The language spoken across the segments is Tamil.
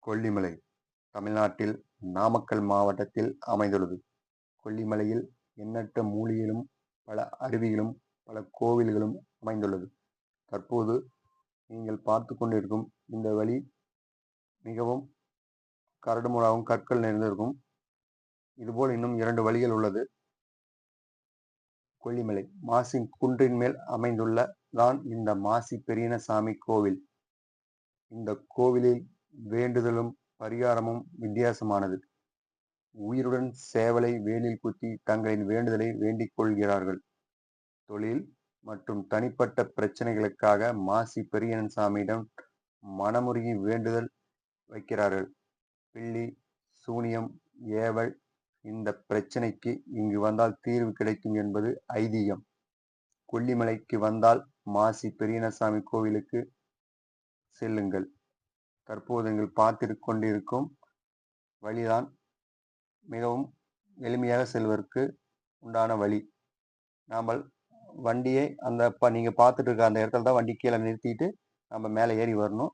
கொல்லிமலை தமிழ்நாட்டில் நாமக்கல் மாவட்டத்தில் அமைந்துள்ளது. கொல்லிமலையில் எண்ணற்ற மூலிகைகளும் பல அருவிகளும் பல கோவில்களும் அமைந்துள்ளது. தற்போது நீங்கள் பார்த்து கொண்டிருக்கும் இந்த வழி மிகவும் கரடுமுரடாகவும் கற்கள் நிறைந்திருக்கும். இதுபோல் இன்னும் 2 வழிகள் உள்ளது. கொல்லிமலை மாசின் குன்றின் மேல் அமைந்துள்ள தான் இந்த மாசி பெரியனசாமி கோவில். இந்த கோவிலில் வேண்டுதலும் பரிகாரமும் வித்தியாசமானது. உயிருடன் சேவலை வேலில் குத்தி தங்களின் வேண்டுதலை வேண்டிக் கொள்கிறார்கள். தொழில் மற்றும் தனிப்பட்ட பிரச்சனைகளுக்காக மாசி பெரியனசாமியிடம் மனமுருகி வேண்டுதல் வைக்கிறார்கள். பில்லி சூனியம் ஏவல் இந்த பிரச்சனைக்கு இங்கு வந்தால் தீர்வு கிடைக்கும் என்பது ஐதீகம். கொல்லிமலைக்கு வந்தால் மாசி பெரியனசாமி கோவிலுக்கு செல்லுங்கள். தற்போது நீங்கள் பார்த்து கொண்டிருக்கும் வழிதான் மிகவும் எளிமையாக செல்வதற்கு உண்டான வழி. நாம் வண்டியை நீங்க பார்த்துட்டு இருக்க அந்த இடத்துல தான் வண்டி கீழே நிறுத்திட்டு நம்ம மேலே ஏறி வரணும்.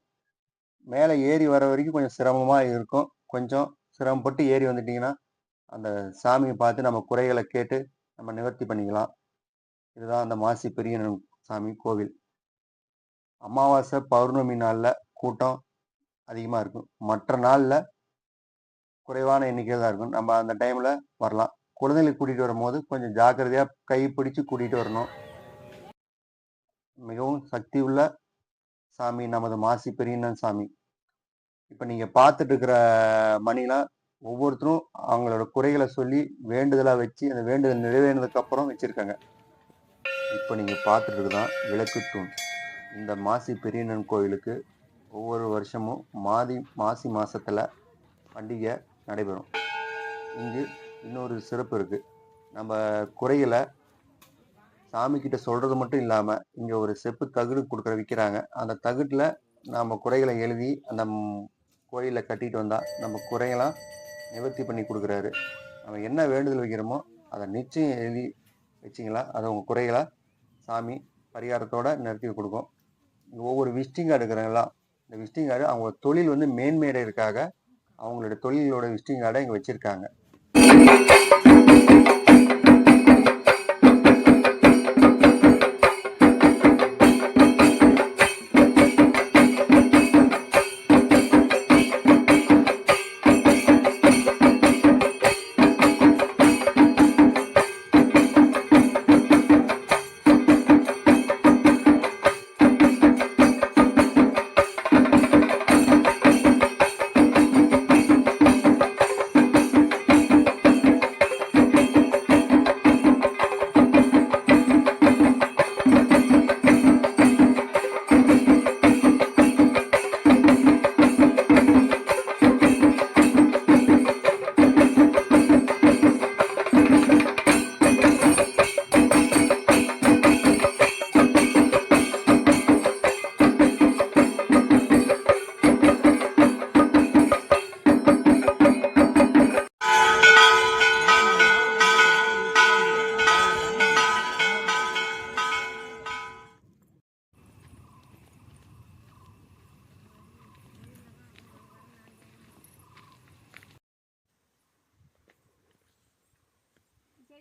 மேலே ஏறி வர வரைக்கும் கொஞ்சம் சிரமமா இருக்கும். கொஞ்சம் சிரமப்பட்டு ஏறி வந்துட்டீங்கன்னா அந்த சாமியை பார்த்து நம்ம குறைகளை கேட்டு நம்ம நிவர்த்தி பண்ணிக்கலாம். இதுதான் அந்த மாசி பெரியனசாமி கோவில். அமாவாசை பௌர்ணமி நாளில் கூட்டம் அதிகமாக இருக்கும். மற்ற நாளில் குறைவான எண்ணிக்கையில் தான் இருக்கும். நம்ம அந்த டைமில் வரலாம். குழந்தைகளை கூட்டிகிட்டு வரும்போது கொஞ்சம் ஜாக்கிரதையாக கை பிடிச்சு கூட்டிகிட்டு வரணும். மிகவும் சக்தி உள்ள சாமி நமது மாசி பெரியனசாமி. இப்போ நீங்கள் பார்த்துட்டு இருக்கிற மணிலாம் ஒவ்வொருத்தரும் அவங்களோட குறைகளை சொல்லி வேண்டுதலாக வச்சு அந்த வேண்டுதல் நிறைவேறினதுக்கு அப்புறம் வச்சுருக்காங்க. இப்போ நீங்கள் பார்த்துட்டு இருக்குதான் விளக்கு தூண். இந்த மாசி பெரியனன் கோவிலுக்கு ஒவ்வொரு வருஷமும் மாசி மாதத்தில் பண்டிகை நடைபெறும். இங்கு இன்னொரு சிறப்பு இருக்குது. நம்ம குறைகளை சாமிக்கிட்ட சொல்கிறது மட்டும் இல்லாமல் இங்கே ஒரு செப்பு தகுடு விற்கிறாங்க. அந்த தகுட்டில் நம்ம குறைகளை எழுதி அந்த கோயிலில் கட்டிட்டு வந்தால் நம்ம குறையெல்லாம் நிவர்த்தி பண்ணி கொடுக்குறாரு. நம்ம என்ன வேண்டுதல் வைக்கிறோமோ அதை நிச்சயம் எழுதி வச்சிங்களா அதை உங்கள் குறைகளை சாமி பரிகாரத்தோடு நிறுத்தி கொடுக்கும். ஒவ்வொரு விசிட்டிங் கார்டு இருக்கிறாங்களா, இந்த விசிட்டிங் கார்டு அவங்க தொழில் மேன்மேடைக்காக அவங்களோட தொழிலோட விசிட்டிங் கார்டை இங்கே வச்சுருக்காங்க.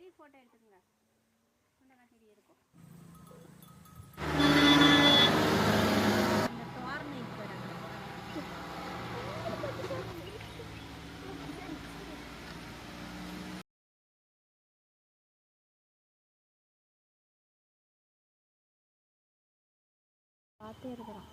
பெரிய ஃபோட்டோ எடுத்துக்கங்க. முன்னே சரி இருக்கும். அந்த தோரணை பார்த்தே இருக்கிறோம்.